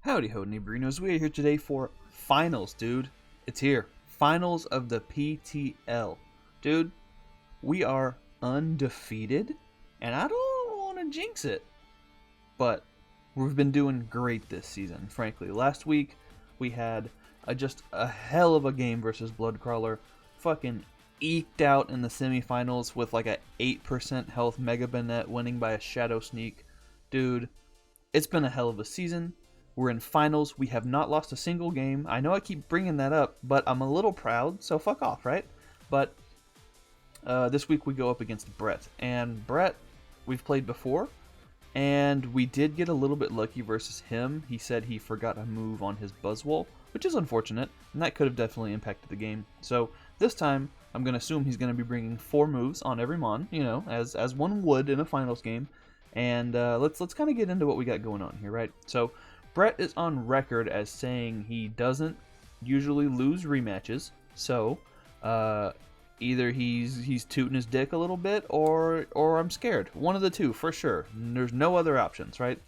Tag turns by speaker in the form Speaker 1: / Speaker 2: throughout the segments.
Speaker 1: Howdy ho, neighborinos. We are here today for finals, dude. It's here. Finals of the PTL. Dude, we are undefeated, and I don't want to jinx it, but we've been doing great this season, frankly. Last week, we had just a hell of a game versus Bloodcrawler. Fucking eked out in the semifinals with like a 8% health Mega Banet winning by a Shadow Sneak. Dude, it's been a hell of a season. We're in finals. We have not lost a single game. I know I keep bringing that up, but I'm a little proud, so fuck off, right? But this week we go up against Brett. And Brett, we've played before, and we did get a little bit lucky versus him. He said he forgot a move on his Buzzwole, which is unfortunate, and that could have definitely impacted the game. So this time, I'm going to assume he's going to be bringing 4 moves on every Mon, you know, as one would in a finals game. And let's kind of get into what we got going on here, right? So Brett is on record as saying he doesn't usually lose rematches, so either he's tooting his dick a little bit, or I'm scared. One of the two, for sure. There's no other options, right?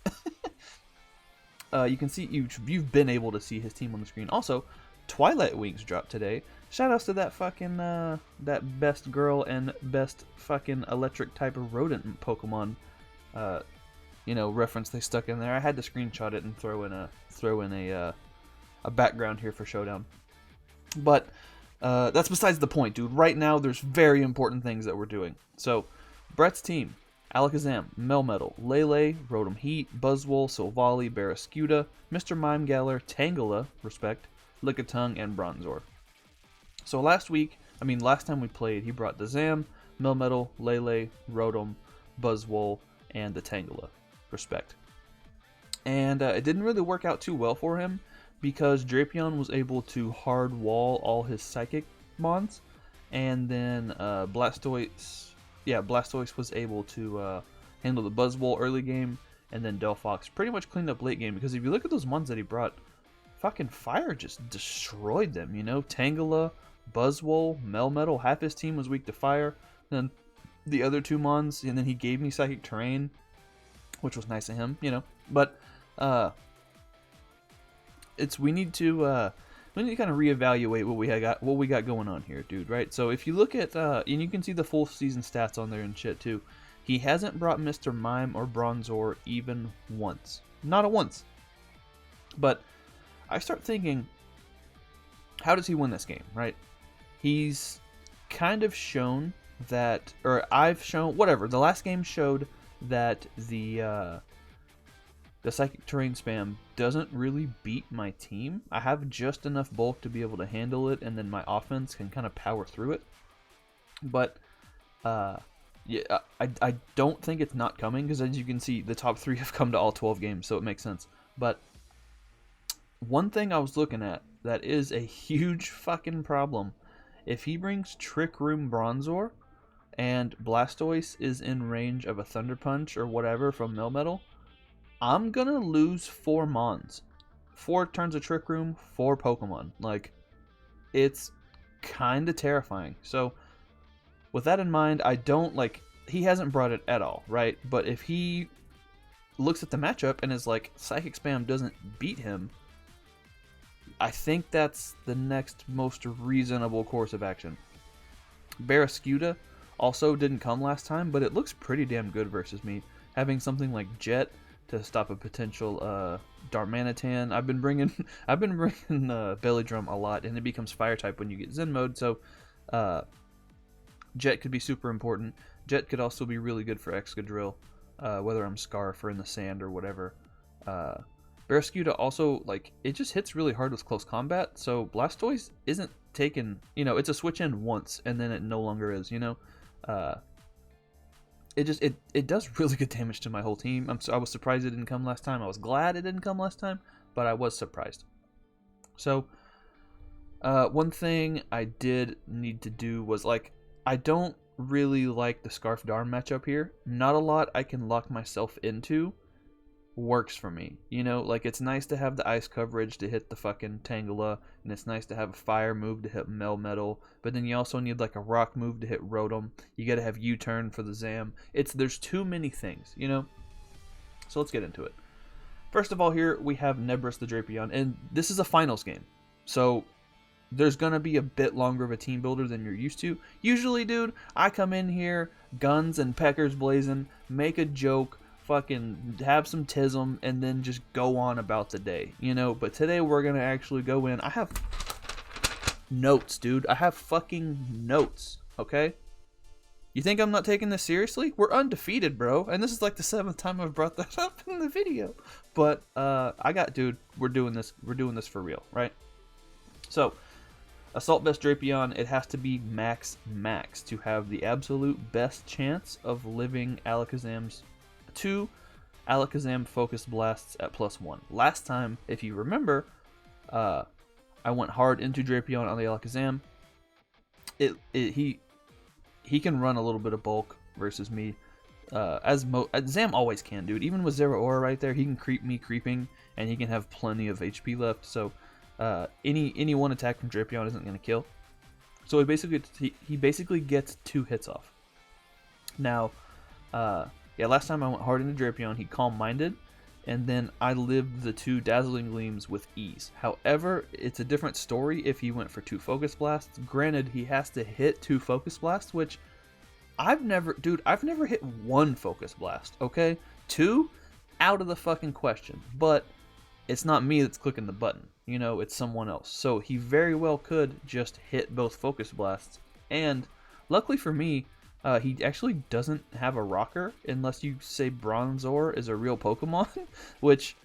Speaker 1: You can see you've been able to see his team on the screen. Also, Twilight Wings dropped today. Shoutouts to that fucking that best girl and best fucking electric type of rodent Pokemon. Reference they stuck in there. I had to screenshot it and throw in a background here for Showdown. But that's besides the point, dude. Right now, there's very important things that we're doing. So, Brett's team: Alakazam, Melmetal, Lele, Rotom Heat, Buzzwole, Silvally, Barraskewda, Mr. Mime Galar, Tangela, respect, Lickitung, and Bronzor. So last time we played, he brought the Zam, Melmetal, Lele, Rotom, Buzzwole, and the Tangela, respect. And it didn't really work out too well for him because Drapion was able to hard wall all his Psychic Mons, and then Blastoise was able to handle the Buzzwole early game, and then Delphox pretty much cleaned up late game, because if you look at those Mons that he brought, fucking fire just destroyed them, you know? Tangela, Buzzwole, Melmetal, half his team was weak to fire, then the other 2 Mons, and then he gave me Psychic Terrain, which was nice of him, you know. But we need to kind of reevaluate what we got going on here, dude. Right? So if you look at and you can see the full season stats on there and shit too. He hasn't brought Mr. Mime or Bronzor even once, not at once. But I start thinking, how does he win this game? Right? He's kind of shown that, or I've shown, whatever, the last game showed that the Psychic Terrain spam doesn't really beat my team. I have just enough bulk to be able to handle it, and then my offense can kind of power through it. But yeah, I don't think it's not coming, because as you can see, the top 3 have come to all 12 games, so it makes sense. But one thing I was looking at that is a huge fucking problem: if he brings Trick Room Bronzor, and Blastoise is in range of a Thunder Punch or whatever from Melmetal, I'm gonna lose 4 Mons. 4 turns of Trick Room, 4 Pokemon. Like, it's kind of terrifying. So, with that in mind, he hasn't brought it at all, right? But if he looks at the matchup and is like, Psychic Spam doesn't beat him, I think that's the next most reasonable course of action. Barraskewda also didn't come last time, but it looks pretty damn good versus me. Having something like Jet to stop a potential Darmanitan. I've been bringing Belly Drum a lot, and it becomes Fire type when you get Zen mode. So Jet could be super important. Jet could also be really good for Excadrill, whether I'm Scarf or in the sand or whatever. Barraskewda also, like, it just hits really hard with close combat. So Blastoise isn't taken, it's a switch in once, and then it no longer is, it does really good damage to my whole team. I was surprised it didn't come last time. I was glad it didn't come last time, but I was surprised. So one thing I did need to do was, like, I don't really like the Scarf Darm matchup here. Not a lot I can lock myself into works for me. Like, it's nice to have the ice coverage to hit the fucking Tangela, and it's nice to have a fire move to hit Melmetal, but then you also need like a rock move to hit Rotom. You gotta have U-turn for the Zam. There's too many things, So let's get into it. First of all, here we have Nebris the Drapion, and this is a finals game. So there's going to be a bit longer of a team builder than you're used to. Usually, dude, I come in here, guns and peckers blazing, make a joke, fucking have some tism, and then just go on about the day, you know? But today we're going to actually go in. I have notes, dude. I have fucking notes, okay? You think I'm not taking this seriously? We're undefeated, bro. And this is like the 7th time I've brought that up in the video. But, dude, we're doing this for real, right? So, Assault Vest Drapion, it has to be max to have the absolute best chance of living Alakazam's 2 Alakazam Focus Blasts at +1. Last time, if you remember, I went hard into Drapion on the Alakazam. He can run a little bit of bulk versus me, as Zam always can, dude. Even with Zero Aura right there, he can creep me creeping, and he can have plenty of HP left. So any one attack from Drapion isn't going to kill. So he basically gets 2 hits off. Now, yeah, last time I went hard into Drapion, he calm-minded, and then I lived the 2 Dazzling Gleams with ease. However, it's a different story if he went for 2 Focus Blasts. Granted, he has to hit 2 Focus Blasts, which I've never hit 1 Focus Blast, okay? 2? Out of the fucking question. But it's not me that's clicking the button, you know, it's someone else. So he very well could just hit both Focus Blasts, and luckily for me, he actually doesn't have a rocker unless you say Bronzor is a real Pokemon, which,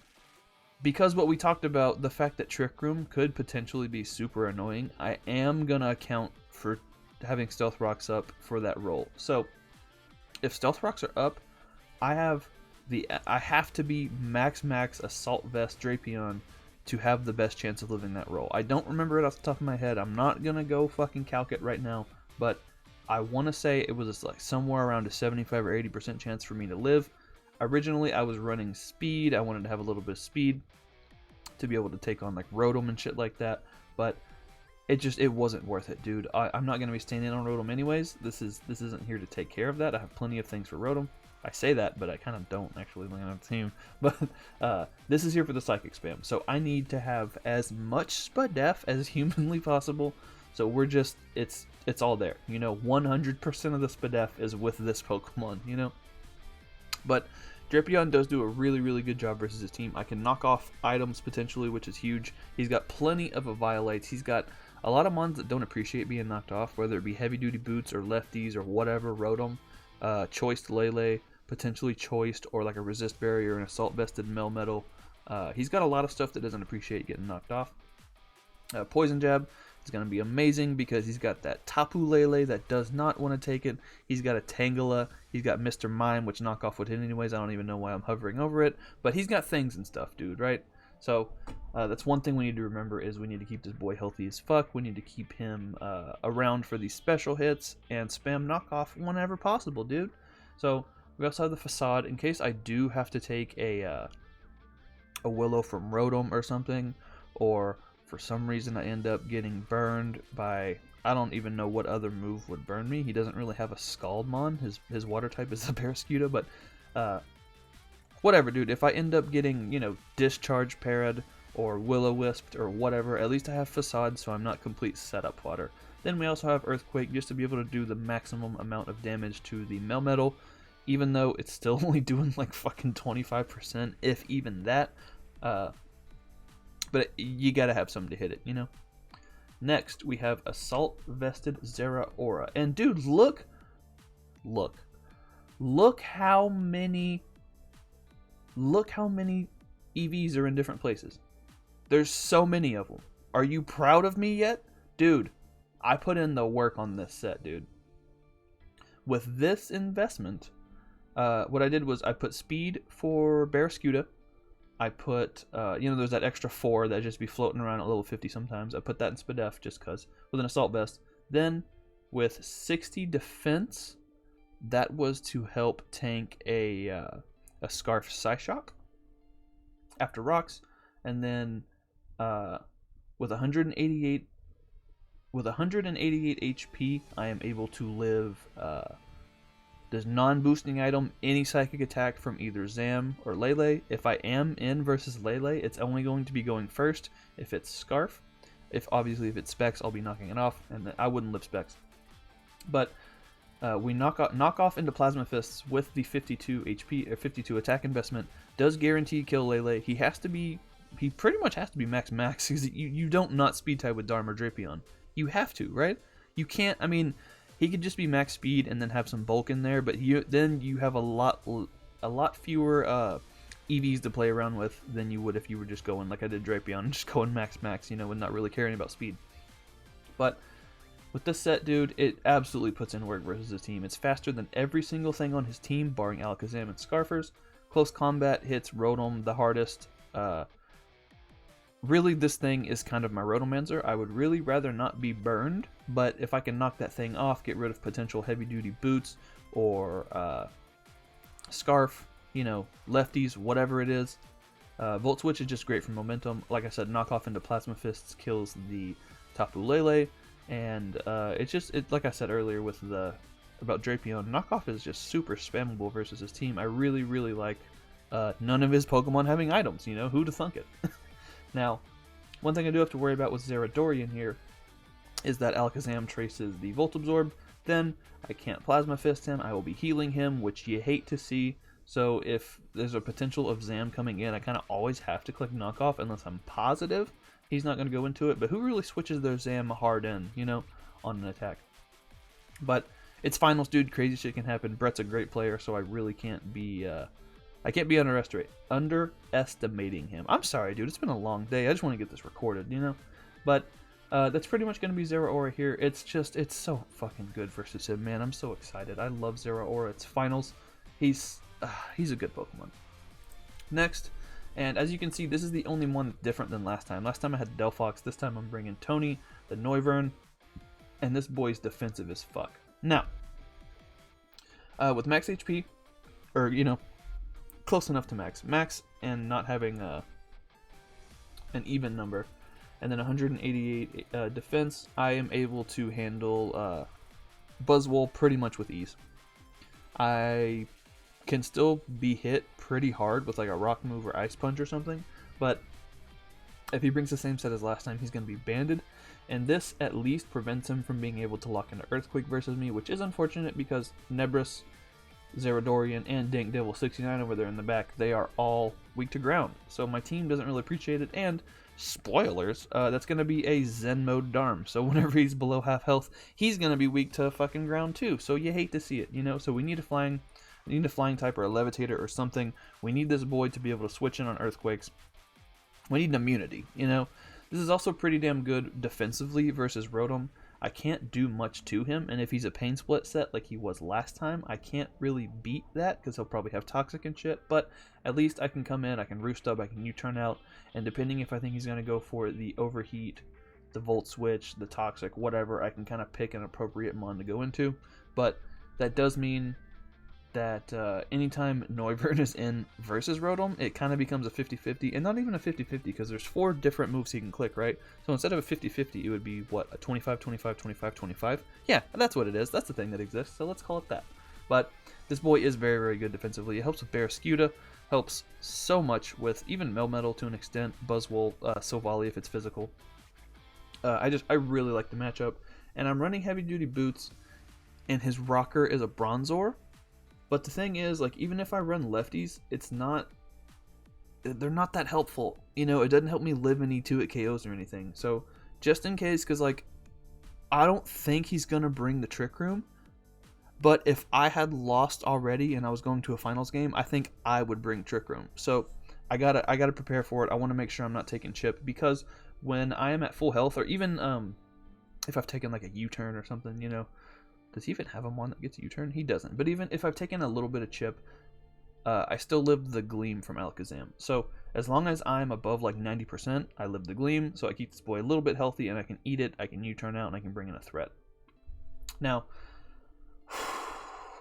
Speaker 1: because what we talked about, the fact that Trick Room could potentially be super annoying, I am going to account for having Stealth Rocks up for that role. So, if Stealth Rocks are up, I have to be max Assault Vest Drapion to have the best chance of living that role. I don't remember it off the top of my head. I'm not going to go fucking calc it right now, but I want to say it was like somewhere around a 75 or 80% chance for me to live. Originally, I was running speed. I wanted to have a little bit of speed to be able to take on like Rotom and shit like that, but it wasn't worth it, dude. I'm not going to be standing on Rotom anyways. This isn't here to take care of that. I have plenty of things for Rotom. I say that, but I kind of don't actually land on the team. But this is here for the Psychic Spam, so I need to have as much Spadef as humanly possible. So we're just, it's all there, you know. 100% of the Spadef is with this Pokemon, you know. But Drapion does do a really good job versus his team. I can knock off items potentially, which is huge. He's got plenty of Violates. He's got a lot of mons that don't appreciate being knocked off, whether it be heavy duty boots or lefties or whatever. Rotom, choiced Lele, potentially choiced, or like a resist barrier and assault vested Melmetal. He's got a lot of stuff that doesn't appreciate getting knocked off. Poison Jab is going to be amazing because he's got that Tapu Lele that does not want to take it. He's got a Tangela. He's got Mr. Mime, which knockoff would hit anyways. I don't even know why I'm hovering over it. But he's got things and stuff, dude, right? So that's one thing we need to remember is we need to keep this boy healthy as fuck. We need to keep him around for these special hits and spam knockoff whenever possible, dude. So we also have the Facade in case I do have to take a Willow from Rotom or something, or for some reason I end up getting burned by, I don't even know what other move would burn me. He doesn't really have a Scaldmon. His water type is a Barraskewda, but whatever, dude. If I end up getting, you know, Discharge Parad or Will-O-Wisped or whatever, at least I have Facade, so I'm not complete setup fodder. Then we also have Earthquake just to be able to do the maximum amount of damage to the Melmetal, even though it's still only doing like fucking 25%, if even that. But you gotta have something to hit it, you know? Next, we have Assault Vested Zeraora. And dude, look how many EVs are in different places. There's so many of them. Are you proud of me yet? Dude, I put in the work on this set, dude. With this investment, what I did was I put speed for Barraskewda. I put, you know, there's that extra 4 that just be floating around at level 50 sometimes. I put that in Spadef just because, with an Assault Vest. Then, with 60 defense, that was to help tank a Scarf Psyshock after rocks. And then, with 188 HP, I am able to live This non-boosting item, any psychic attack from either Zam or Lele. If I am in versus Lele, it's only going to be going first if it's Scarf. Obviously if it's Specs, I'll be knocking it off, and I wouldn't live Specs. But we knock off into Plasma Fists with the 52 HP or 52 attack investment. Does guarantee kill Lele. He pretty much has to be max because you don't not speed type with Dharma or Drapion. You have to, right? You can't. I mean, he could just be max speed and then have some bulk in there, but then you have a lot fewer EVs to play around with than you would if you were just going like I did Drapion, just going max, and not really caring about speed. But with this set, dude, it absolutely puts in work versus his team. It's faster than every single thing on his team, barring Alakazam and Scarfers. Close combat hits Rotom the hardest. Really, this thing is kind of my Rotomancer. I would really rather not be burned, but if I can knock that thing off, get rid of potential heavy-duty boots or Scarf, lefties, whatever it is. Volt Switch is just great for momentum. Like I said, knock off into Plasma Fists kills the Tapu Lele, and like I said earlier about Drapion, knockoff is just super spammable versus his team. I really, really like none of his Pokemon having items. Who'd have thunk it? Now, one thing I do have to worry about with Zeradorian here is that Alakazam traces the Volt Absorb. Then I can't Plasma Fist him. I will be healing him, which you hate to see. So if there's a potential of Zam coming in, I kind of always have to click knockoff unless I'm positive he's not going to go into it. But who really switches their Zam hard in, on an attack? But it's finals, dude. Crazy shit can happen. Brett's a great player, so I really can't be underestimating him. I'm sorry, dude. It's been a long day. I just want to get this recorded, But that's pretty much going to be Zeraora here. It's so fucking good versus him, man. I'm so excited. I love Zeraora. It's finals. He's a good Pokemon. Next, and as you can see, this is the only one different than last time. Last time I had Delphox. This time I'm bringing Tony, the Noivern, and this boy's defensive as fuck. Now, with max HP, or, close enough to max and not having an even number, and then 188 defense, I am able to handle Buzzwole pretty much with ease. I can still be hit pretty hard with like a Rock Move or Ice Punch or something, but if he brings the same set as last time, he's going to be banded, and this at least prevents him from being able to lock into Earthquake versus me, which is unfortunate because Nebris, Zeradorian, and Dank Devil 69 over there in the back, they are all weak to ground. So my team doesn't really appreciate it, and spoilers, that's going to be a Zen mode Darm. So whenever he's below half health, he's going to be weak to fucking ground too. So you hate to see it, So we need a flying type or a Levitator or something. We need this boy to be able to switch in on Earthquakes. We need an immunity, This is also pretty damn good defensively versus Rotom. I can't do much to him, and if he's a Pain Split set like he was last time, I can't really beat that because he'll probably have Toxic and shit, but at least I can come in, I can Roost Up, I can U-turn out, and depending if I think he's going to go for the Overheat, the Volt Switch, the Toxic, whatever, I can kind of pick an appropriate mon to go into, but that does mean that anytime Noivern is in versus Rotom, it kind of becomes a 50-50, and not even a 50-50 because there's 4 different moves he can click, right? So instead of a 50-50, it would be, what, a 25-25-25-25? Yeah, that's what it is. That's the thing that exists, so let's call it that. But this boy is very, very good defensively. It helps with Barraskewda, helps so much with even Melmetal to an extent, Buzzwole, Silvally if it's physical. I really like the matchup, and I'm running heavy-duty boots, and his rocker is a Bronzor. But the thing is, like, even if I run lefties, they're not that helpful. It doesn't help me live any 2-hit KOs or anything. So, just in case, because, like, I don't think he's going to bring the Trick Room. But if I had lost already and I was going to a finals game, I think I would bring Trick Room. So, I gotta prepare for it. I want to make sure I'm not taking Chip, because when I am at full health, or even if I've taken, like, a U-turn or something, Does he even have a mon that gets a U-turn? He doesn't. But even if I've taken a little bit of chip, I still live the Gleam from Alakazam. So as long as I'm above like 90%, I live the Gleam. So I keep this boy a little bit healthy, and I can eat it, I can U-turn out, and I can bring in a threat. Now,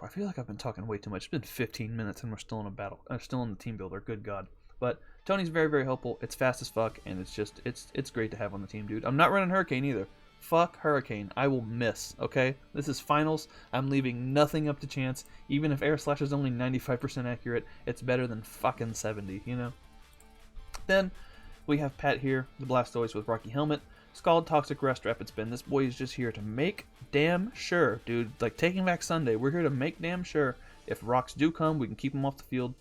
Speaker 1: I feel like I've been talking way too much. It's been 15 minutes and we're still in a battle. I'm still in the team builder. Good God. But Tony's very, very helpful. It's fast as fuck, and it's great to have on the team, dude. I'm not running Hurricane either. Fuck Hurricane. I will miss, okay? This is finals. I'm leaving nothing up to chance. Even if Air Slash is only 95% accurate, it's better than fucking 70, you know? Then we have Pat here, the Blastoise with Rocky Helmet. Scald, Toxic, Rest, Rapid Spin. This boy is just here to make damn sure, dude. Like Taking Back Sunday, we're here to make damn sure if rocks do come, we can keep them off the field.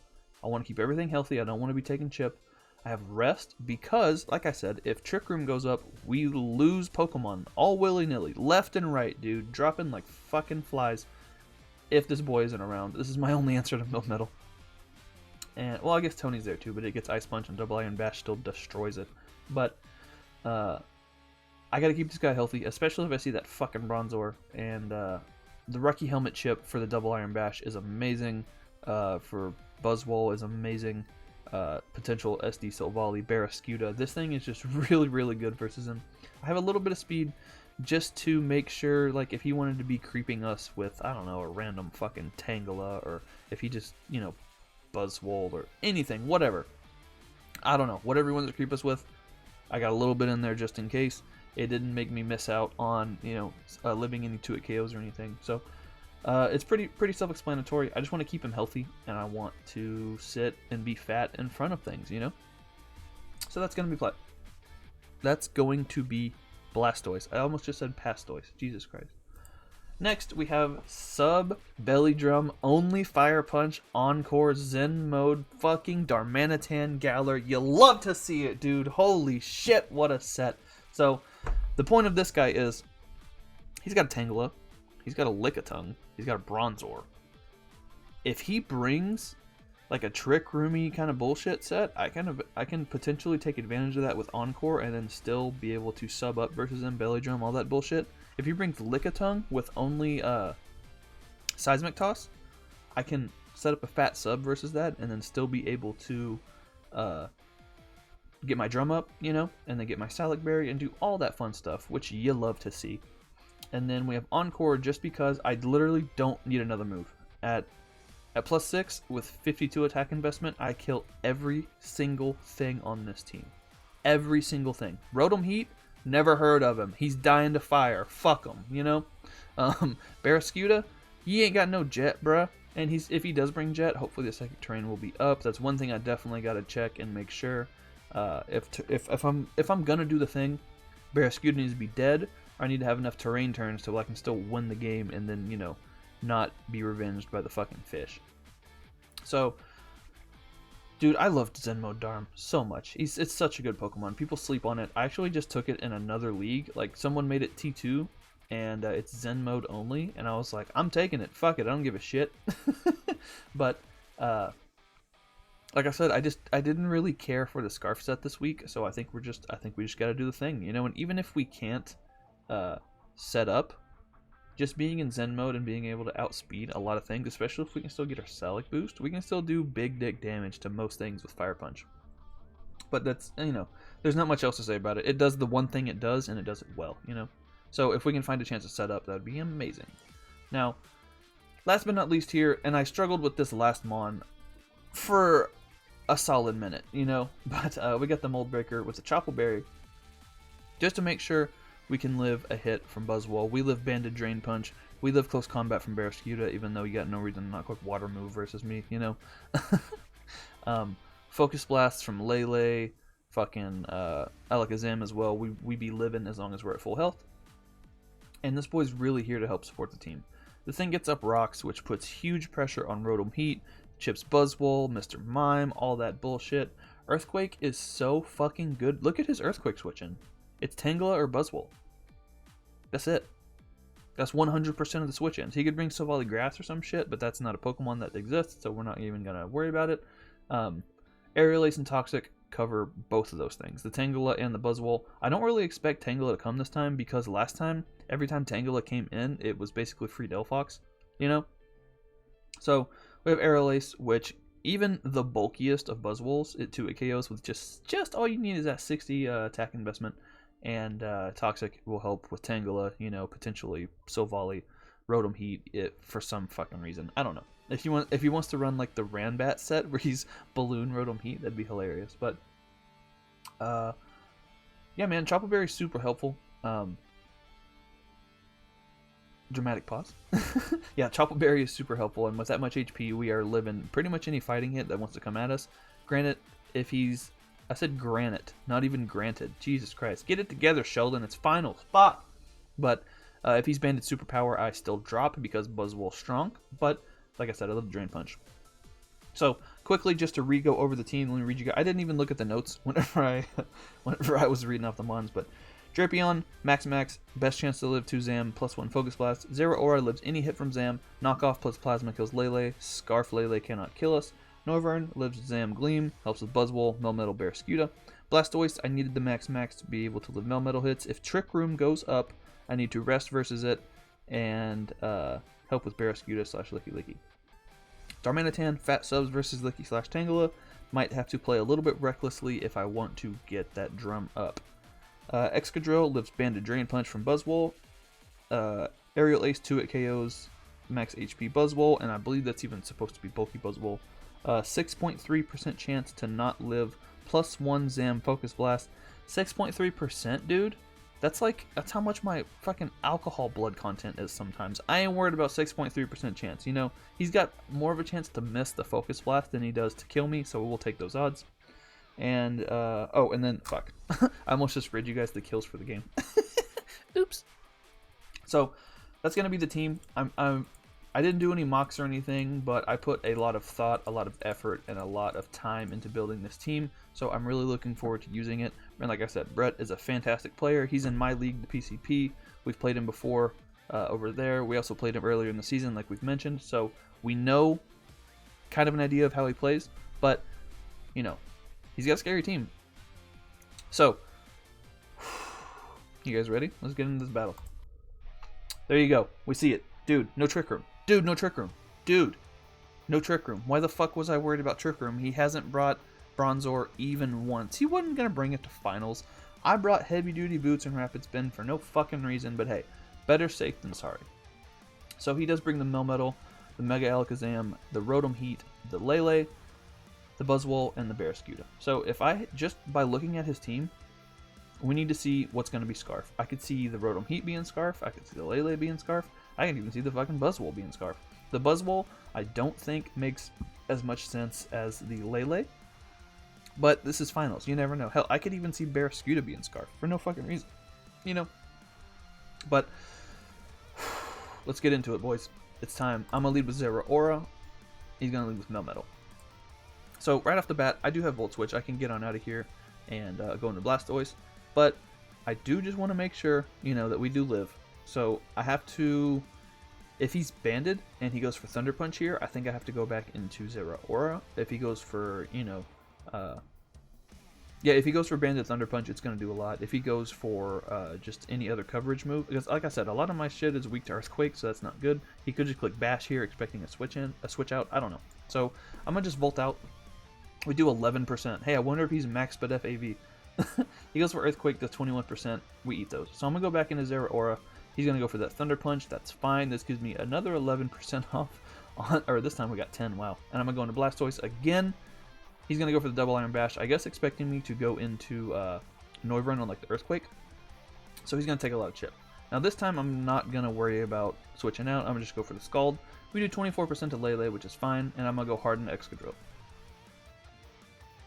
Speaker 1: I want to keep everything healthy. I don't want to be taking chip. I have Rest because, like I said, if Trick Room goes up, we lose Pokemon all willy-nilly, left and right, dude, dropping like fucking flies if this boy isn't around. This is my only answer to Melmetal. And, well, I guess Tony's there too, but it gets Ice Punch and Double Iron Bash still destroys it. But, I gotta keep this guy healthy, especially if I see that fucking Bronzor. And the Rocky Helmet chip for the Double Iron Bash is amazing. For Buzzwole is amazing. Potential SD Silvally, Barrascuda. This thing is just really, really good versus him. I have a little bit of speed just to make sure, like, if he wanted to be creeping us with, I don't know, a random fucking Tangela, or if he just, you know, Buzzwole or anything, whatever. I don't know. Whatever he wants to creep us with, I got a little bit in there just in case. It didn't make me miss out on, you know, living any 2-hit KOs or anything. So, it's pretty self-explanatory. I just want to keep him healthy, and I want to sit and be fat in front of things, you know? So that's going to be That's going to be Blastoise. I almost just said Pastoise. Jesus Christ. Next, we have Sub Belly Drum, only Fire Punch, Encore, Zen Mode, fucking Darmanitan Galar. You love to see it, dude. Holy shit, what a set. So, the point of this guy is, he's got a Tangela, he's got a Lickitung, he's got a Bronzor. If he brings like a Trick Roomy kind of bullshit set, I can potentially take advantage of that with Encore and then still be able to sub up versus him, Belly Drum, all that bullshit. If he brings Lickitung with only Seismic Toss, I can set up a fat sub versus that and then still be able to get my drum up, you know, and then get my Salic Berry and do all that fun stuff, which you love to see. And then we have Encore just because I literally don't need another move. At +6 with 52 attack investment, I kill every single thing on this team. Every single thing. Rotom Heat, never heard of him. He's dying to fire. Fuck him, you know? Barrascuda, he ain't got no jet, bruh. And if he does bring jet, hopefully the second terrain will be up. That's one thing I definitely got to check and make sure. If I'm gonna do the thing, Barrascuda needs to be dead, or I need to have enough terrain turns so I can still win the game and then, you know, not be revenged by the fucking fish. So, dude, I loved Zen Mode Darm so much. It's such a good Pokemon. People sleep on it. I actually just took it in another league. Like, someone made it T2, and it's Zen Mode only, and I was like, I'm taking it. Fuck it. I don't give a shit. But, like I said, I didn't really care for the Scarf set this week, so I think we just got to do the thing, you know. And even if we can't set up, just being in Zen mode and being able to outspeed a lot of things, especially if we can still get our Salic boost, we can still do big dick damage to most things with Fire Punch. But that's, you know, there's not much else to say about it. It does the one thing it does, and it does it well, you know. So if we can find a chance to set up, that'd be amazing. Now, last but not least here, and I struggled with this last Mon for a solid minute, you know, but we got the Mold Breaker with the Chople Berry just to make sure we can live a hit from Buzzwole. We live Banded Drain Punch. We live Close Combat from Barrascuda, even though you got no reason to not quick Water move versus me, you know. Focus Blast from Lele, fucking Alakazam as well. We be living as long as we're at full health. And this boy's really here to help support the team. The thing gets up rocks, which puts huge pressure on Rotom Heat, chips Buzzwole, Mr. Mime, all that bullshit. Earthquake is so fucking good. Look at his Earthquake switching. It's Tangela or Buzzwole. That's it. That's 100% of the switch-ins. He could bring Silvally Grass or some shit, but that's not a Pokemon that exists, so we're not even going to worry about it. Aerial Ace and Toxic cover both of those things. The Tangela and the Buzzwole. I don't really expect Tangela to come this time, because last time, every time Tangela came in, it was basically free Delphox, you know? So, we have Aerial Ace, which even the bulkiest of Buzzwoles, it 2-hit KOs with just all you need is that 60 attack investment. And Toxic will help with Tangela, you know, potentially Silvally, Rotom Heat, for some fucking reason. I don't know. If he wants to run like the Ranbat set where he's Balloon Rotom Heat, that'd be hilarious. But yeah, man, Chople Berry's super helpful. Dramatic pause. Yeah, Choppleberry Berry is super helpful, and with that much HP, we are living pretty much any fighting hit that wants to come at us. Granted, if he's... I said granite, not even granted. Jesus Christ. Get it together, Sheldon. It's final spot. But if he's banded superpower, I still drop because Buzzwole's strong. But, like I said, I love the Drain Punch. So, quickly, just to re-go over the team, let me read you guys. I didn't even look at the notes whenever I was reading off the mons, but Drapion, Max, best chance to live 2 Zam, +1 Focus Blast. Zero Aura lives any hit from Zam. Knockoff plus Plasma kills Lele. Scarf Lele cannot kill us. Norvern lives Zam Gleam, helps with Buzzwole, Melmetal, Barraskewda. Blastoise, I needed the Max to be able to live Melmetal hits. If Trick Room goes up, I need to rest versus it and help with Barraskewda / Licky Licky. Darmanitan, Fat Subs versus Licky / Tangela. Might have to play a little bit recklessly if I want to get that drum up. Excadrill lives Banded Drain Punch from Buzzwole. Aerial Ace 2 at KOs max HP Buzzwole, and I believe that's even supposed to be bulky Buzzwole. 6.3% chance to not live, +1 Zam Focus Blast. 6.3%, dude? That's how much my fucking alcohol blood content is sometimes. I ain't worried about 6.3% chance. You know, he's got more of a chance to miss the Focus Blast than he does to kill me, so we'll take those odds. And, oh, and then, fuck. I almost just read you guys the kills for the game. Oops. So, that's going to be the team. I didn't do any mocks or anything, but I put a lot of thought, a lot of effort, and a lot of time into building this team, so I'm really looking forward to using it. And like I said, Brett is a fantastic player. He's in my league, the PCP. We've played him before over there. We also played him earlier in the season, like we've mentioned, so we know kind of an idea of how he plays, but, you know, he's got a scary team. So, you guys ready? Let's get into this battle. There you go. We see it. Dude, no Trick Room. Dude, no Trick Room. Dude, no Trick Room. Why the fuck was I worried about Trick Room? He hasn't brought Bronzor even once. He wasn't going to bring it to finals. I brought Heavy Duty Boots and Rapid Spin for no fucking reason, but hey, better safe than sorry. So he does bring the Melmetal, the Mega Alakazam, the Rotom Heat, the Lele, the Buzzwole, and the Barraskewda. So if I, just by looking at his team, we need to see what's going to be Scarf. I could see the Rotom Heat being Scarf. I could see the Lele being Scarf. I can even see the fucking Buzzwole being Scarf. The Buzzwole, I don't think makes as much sense as the Lele. But this is finals. You never know. Hell, I could even see Barraskewda being Scarf for no fucking reason. You know? But, let's get into it, boys. It's time. I'm going to lead with Zero Aura. He's going to lead with Melmetal. So, right off the bat, I do have Volt Switch. I can get on out of here and go into Blastoise. But, I do just want to make sure, you know, that we do live. So, I have to... If he's banded and he goes for Thunder Punch here, I think I have to go back into Zero Aura. If he goes for, you know... yeah, if he goes for Banded Thunder Punch, it's going to do a lot. If he goes for just any other coverage move, because like I said, a lot of my shit is weak to Earthquake, so that's not good. He could just click Bash here, expecting a switch out. I don't know. So I'm gonna just Volt out. We do 11%. Hey, I wonder if he's max sped FAV. He goes for Earthquake, does 21%. We eat those. So I'm gonna go back into Zero Aura. He's gonna go for that Thunder Punch. That's fine. This gives me another 11% off. Or this time we got 10. Wow. And I'm gonna go into Blastoise again. He's going to go for the Double Iron Bash, I guess expecting me to go into Noivern on like the Earthquake. So he's going to take a lot of chip. Now this time I'm not going to worry about switching out. I'm going to just go for the Scald. We do 24% to Lele, which is fine, and I'm going to go Harden Excadrill.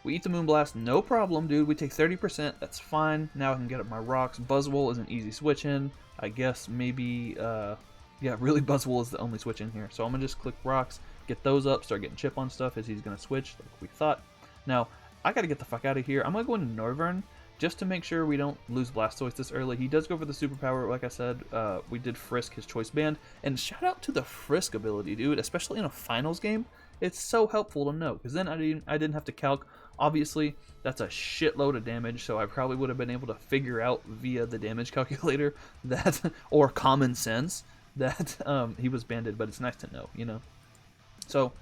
Speaker 1: We eat the Moonblast, no problem, dude. We take 30%, that's fine. Now I can get up my rocks. Buzzwole is an easy switch in. I guess maybe, yeah, really Buzzwole is the only switch in here. So I'm going to just click rocks, get those up, start getting chip on stuff as he's going to switch like we thought. Now, I got to get the fuck out of here. I'm going to go into Noivern just to make sure we don't lose Blastoise this early. He does go for the superpower, like I said. We did Frisk, his choice band. And shout out to the Frisk ability, dude, especially in a finals game. It's so helpful to know, because then I didn't have to calc. Obviously, that's a shitload of damage, so I probably would have been able to figure out via the damage calculator that, or common sense, that he was banded, but it's nice to know, you know? So,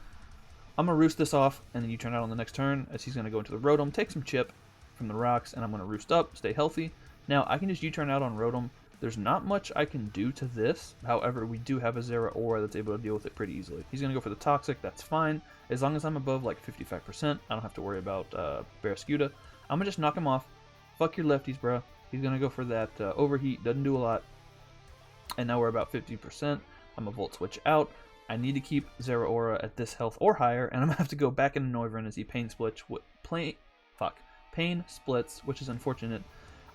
Speaker 1: I'm going to roost this off, and then you turn out on the next turn, as he's going to go into the Rotom, take some chip from the rocks, and I'm going to roost up, stay healthy. Now, I can just U-turn out on Rotom. There's not much I can do to this. However, we do have a Zero Aura that's able to deal with it pretty easily. He's going to go for the Toxic, that's fine. As long as I'm above like 55%, I don't have to worry about Barraskewda. I'm going to just knock him off. Fuck your lefties, bro. He's going to go for that Overheat, doesn't do a lot. And now we're about 50%. I'm a Volt Switch out. I need to keep Zeraora at this health or higher, and I'm going to have to go back into Noivern as he pain splits, which is unfortunate.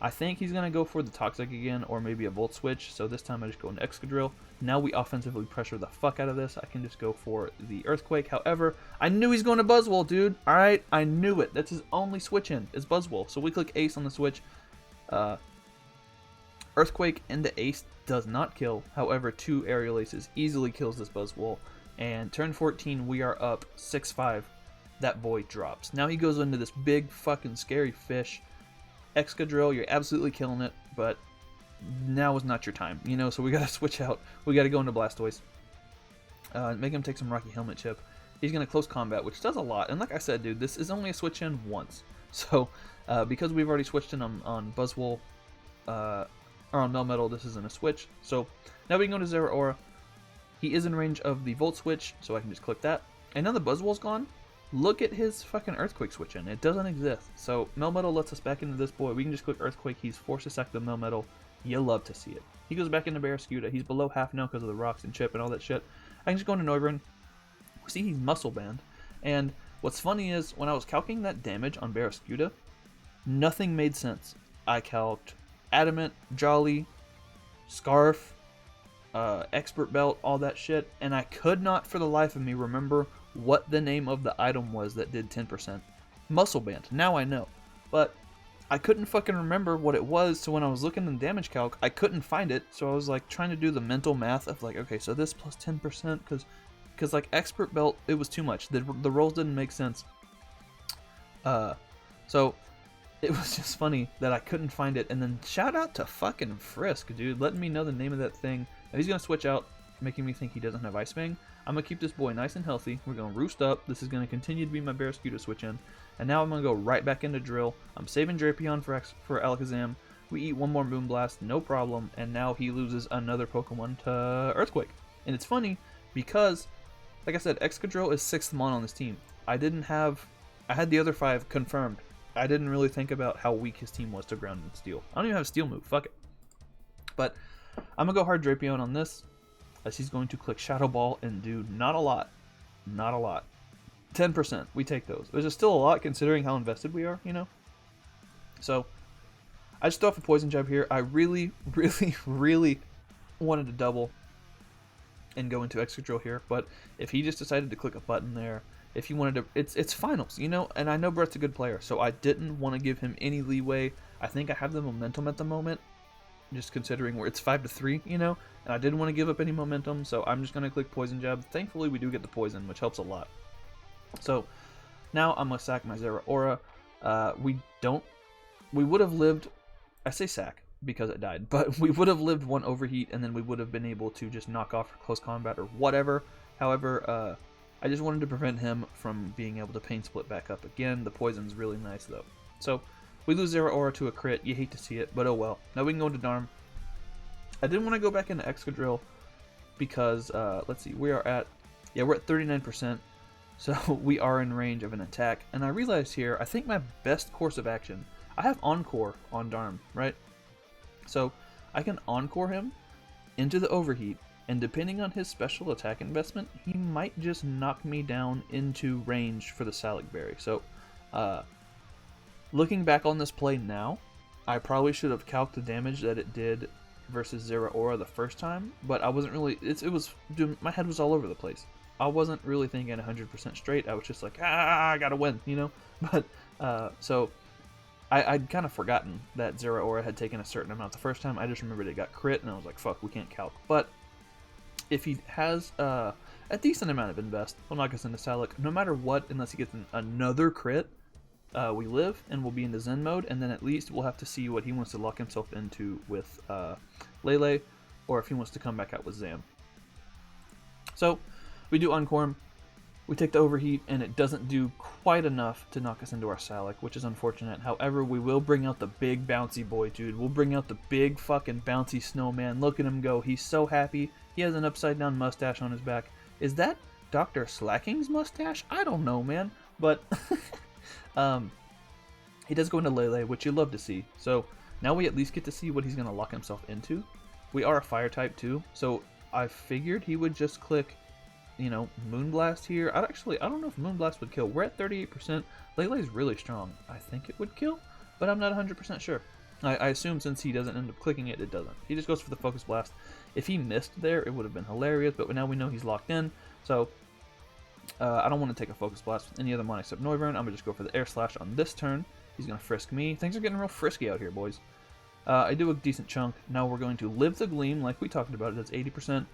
Speaker 1: I think he's going to go for the Toxic again, or maybe a Volt Switch, so this time I just go into Excadrill. Now we offensively pressure the fuck out of this. I can just go for the Earthquake. However, I knew he's going to Buzzwole, dude. Alright, I knew it. That's his only switch in, is Buzzwole. So we click Ace on the switch. Earthquake into Ace does not kill. However, 2 Aerial Aces easily kills this Buzzwole. And turn 14, we are up 6-5. That boy drops. Now he goes into this big fucking scary fish. Excadrill, you're absolutely killing it, but now is not your time, you know, so we gotta switch out. We gotta go into Blastoise. Make him take some Rocky Helmet Chip. He's gonna close combat, which does a lot. And like I said, dude, this is only a switch in once. So, because we've already switched in on Buzzwole, or on Melmetal, this isn't a switch. So, now we can go to Zeraora. He is in range of the Volt Switch, so I can just click that. And now the Buzzwole's gone. Look at his fucking Earthquake switch in. It doesn't exist. So Melmetal lets us back into this boy. We can just click Earthquake. He's forced to sack the Melmetal. You love to see it. He goes back into Barraskewda. He's below half now because of the rocks and chip and all that shit. I can just go into Noivern. See, he's Muscle Band. And what's funny is, when I was calculating that damage on Barraskewda, nothing made sense. I calced Adamant, Jolly, Scarf, Expert Belt, all that shit. And I could not for the life of me remember what the name of the item was that did 10%. Muscle Band. Now I know. But I couldn't fucking remember what it was, so when I was looking in the damage calc, I couldn't find it. So I was like trying to do the mental math of like, okay, so this plus 10%, because like Expert Belt, it was too much. The rolls didn't make sense. So it was just funny that I couldn't find it. And then shout out to fucking Frisk, dude, letting me know the name of that thing. And he's gonna switch out, making me think he doesn't have Ice Fang. I'm going to keep this boy nice and healthy. We're going to Roost up. This is going to continue to be my Barraskewda switch in. And now I'm going to go right back into Drill. I'm saving Drapion for Alakazam. We eat one more Moonblast, no problem. And now he loses another Pokemon to Earthquake. And it's funny because, like I said, Excadrill is 6th Mon on this team. I had the other 5 confirmed. I didn't really think about how weak his team was to Ground and Steel. I don't even have a Steel move. Fuck it. But I'm going to go hard Drapion on this, as he's going to click Shadow Ball and do not a lot. 10%. We take those. Which is still a lot considering how invested we are, you know? So, I just throw off a Poison Jab here. I really, really, really wanted to double and go into Excadrill here, but if he just decided to click a button there, if he wanted to, it's finals, you know? And I know Brett's a good player, so I didn't want to give him any leeway. I think I have the momentum at the moment, just considering where it's 5-3, you know, and I didn't want to give up any momentum, so I'm just going to click Poison Jab. Thankfully, we do get the poison, which helps a lot. So, now I'm going to sack my Zeraora. We would have lived, I say sack because it died, but we would have lived one overheat, and then we would have been able to just knock off close combat or whatever. However, I just wanted to prevent him from being able to Pain Split back up again. The poison's really nice, though. So, we lose Zeraora to a crit. You hate to see it, but oh well. Now we can go into Darm. I didn't want to go back into Excadrill because, let's see, we're at 39%. So we are in range of an attack. And I realized here, I think my best course of action, I have Encore on Darm, right? So I can Encore him into the overheat, and depending on his special attack investment, he might just knock me down into range for the Salic Berry. So, looking back on this play now, I probably should have calced the damage that it did versus Zeraora the first time, but I wasn't really, dude, my head was all over the place. I wasn't really thinking 100% straight. I was just like, I gotta win, you know? But, so, I'd kind of forgotten that Zeraora had taken a certain amount the first time. I just remembered it got crit, and I was like, fuck, we can't calc. But, if he has a decent amount of invest, he'll knock us into Salic, no matter what, unless he gets another crit. We live, and we'll be into Zen mode, and then at least we'll have to see what he wants to lock himself into with Lele, or if he wants to come back out with Zam. So, we do Encore him, we take the overheat, and it doesn't do quite enough to knock us into our Salic, which is unfortunate. However, we will bring out the big bouncy boy, dude. We'll bring out the big fucking bouncy snowman. Look at him go. He's so happy. He has an upside-down mustache on his back. Is that Dr. Slacking's mustache? I don't know, man. But, he does go into Lele, which you love to see. So, now we at least get to see what he's going to lock himself into. we are a fire type too, so I figured he would just click, you know, Moonblast here. I don't know if Moonblast would kill. We're at 38%. Lele's really strong. I think it would kill, but I'm not 100% sure. I assume since he doesn't end up clicking it, it doesn't. He just goes for the Focus Blast. If he missed there, it would have been hilarious, but now we know he's locked in, so I don't want to take a Focus Blast with any other mon except Noivern. I'm going to just go for the Air Slash on this turn. He's going to frisk me. Things are getting real frisky out here, boys. I do a decent chunk. Now we're going to live the Gleam like we talked about. That's 80%.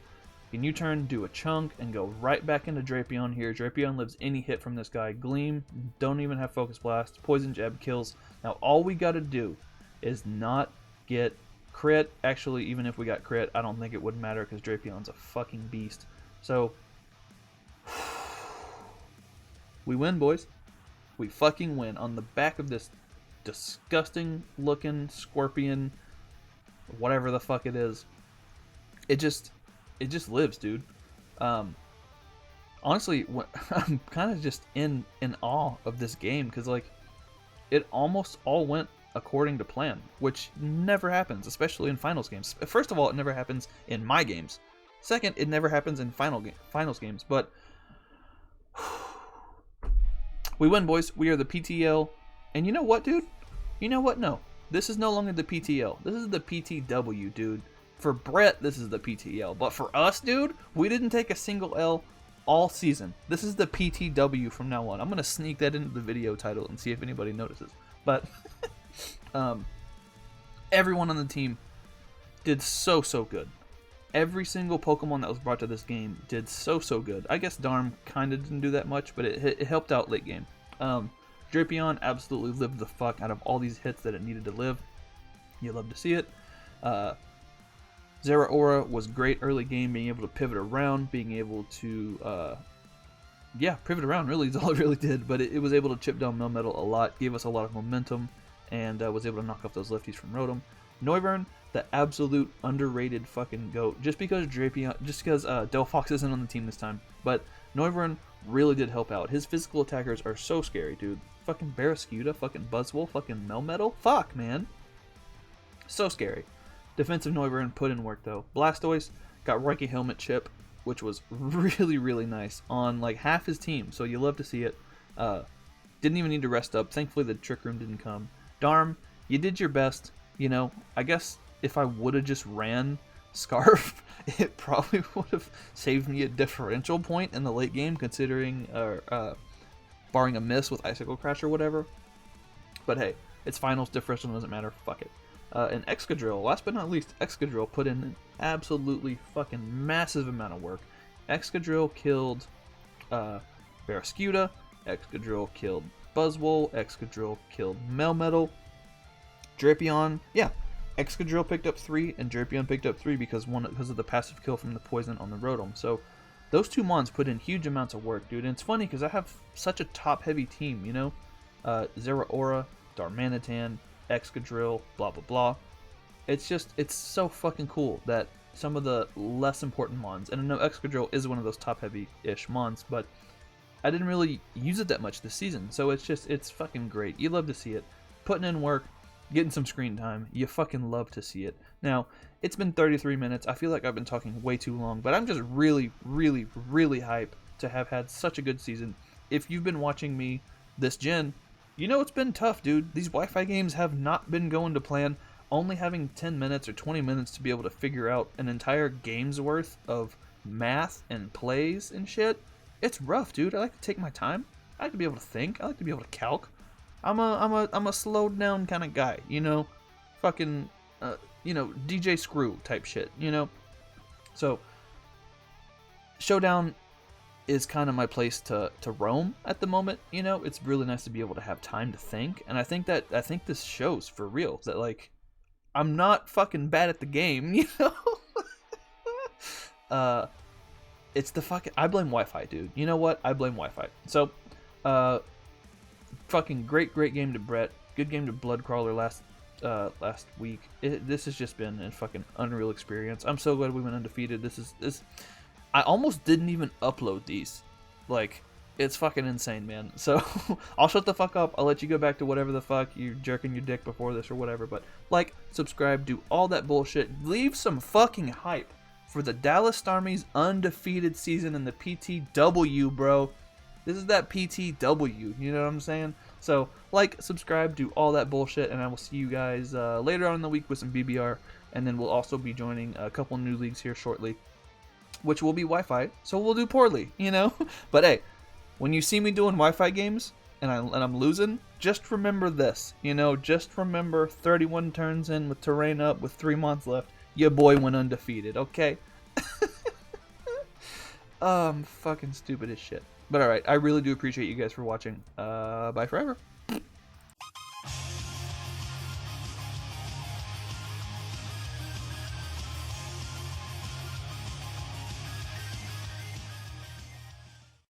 Speaker 1: In U-turn, do a chunk, and go right back into Drapion here. Drapion lives any hit from this guy. Gleam, don't even have Focus Blast. Poison Jab kills. Now all we got to do is not get crit. Actually, even if we got crit, I don't think it would matter because Drapion's a fucking beast. So, we win, boys. We fucking win on the back of this disgusting looking scorpion, whatever the fuck it is. It just lives, dude. Honestly, I'm kind of just in awe of this game because, like, it almost all went according to plan, which never happens, especially in finals games. First of all, it never happens in my games. Second, it never happens in finals games. But we win, boys. We are the PTL. And you know what, dude? You know what? No. This is no longer the PTL. This is the PTW, dude. For Brett, this is the PTL. But for us, dude, we didn't take a single L all season. This is the PTW from now on. I'm going to sneak that into the video title and see if anybody notices. But everyone on the team did so good. Every single Pokemon that was brought to this game did so good. I guess Darm kind of didn't do that much, but it helped out late game. Drapion absolutely lived the fuck out of all these hits that it needed to live. You love to see it. Zeraora was great early game, being able to pivot around, being able to, pivot around really is all it really did, but it was able to chip down Melmetal a lot, gave us a lot of momentum, and was able to knock off those lefties from Rotom. Noivern, the absolute underrated fucking GOAT, just because Delphox isn't on the team this time, but Noivern really did help out. His physical attackers are so scary, dude. Fucking Barraskewda, fucking Buzzwole, fucking Melmetal, fuck, man. So scary. Defensive Noivern put in work, though. Blastoise got Reiki Helmet chip, which was really nice on like half his team, so you love to see it. Didn't even need to rest up. Thankfully, the Trick Room didn't come. Darm, you did your best. You know, I guess if I would have just ran Scarf, it probably would have saved me a differential point in the late game, considering, barring a miss with Icicle Crash or whatever. But hey, it's finals, differential doesn't matter, fuck it. And Excadrill, last but not least, Excadrill put in an absolutely fucking massive amount of work. Excadrill killed Barraskewda, Excadrill killed Buzzwole, Excadrill killed Melmetal. Drapion, yeah, Excadrill picked up 3, and Drapion picked up 3 because of the passive kill from the poison on the Rotom. So those two mons put in huge amounts of work, dude. And it's funny because I have such a top-heavy team, you know? Zeraora, Darmanitan, Excadrill, blah blah blah. It's so fucking cool that some of the less important mons, and I know Excadrill is one of those top-heavy-ish mons, but I didn't really use it that much this season, so it's fucking great. You love to see it. Putting in work, getting some screen time, you fucking love to see it. Now, it's been 33 minutes. I feel like I've been talking way too long, but I'm just really hyped to have had such a good season. If you've been watching me this gen, you know it's been tough, dude. These Wi-Fi games have not been going to plan. Only having 10 minutes or 20 minutes to be able to figure out an entire game's worth of math and plays and shit, it's rough, dude. I like to take my time. I like to be able to think. I like to be able to calc. I'm a slowed down kind of guy, you know, fucking, DJ Screw type shit, you know. So Showdown is kind of my place to roam at the moment, you know. It's really nice to be able to have time to think, and I think this shows for real that, like, I'm not fucking bad at the game, you know. It's the fucking, I blame Wi-Fi, dude. You know what? I blame Wi-Fi. So, fucking great game to Brett. Good game to Bloodcrawler last week. This has just been a fucking unreal experience. I'm so glad we went undefeated. This I almost didn't even upload these. Like, It's fucking insane, man. So I'll shut the fuck up. I'll let you go back to whatever the fuck you're jerking your dick before this or whatever. But like, subscribe, do all that bullshit. Leave some fucking hype for the Dallas Starmie's undefeated season in the PTW, bro. This is that PTW. You know what I'm saying? So like, subscribe, do all that bullshit, and I will see you guys later on in the week with some BBR. And then we'll also be joining a couple new leagues here shortly, which will be Wi-Fi. So we'll do poorly, you know? But hey, when you see me doing Wi-Fi games and I'm losing, just remember this, you know, just remember 31 turns in with terrain up with 3 months left, your boy went undefeated, okay? I'm fucking stupid as shit. But alright, I really do appreciate you guys for watching. Bye forever.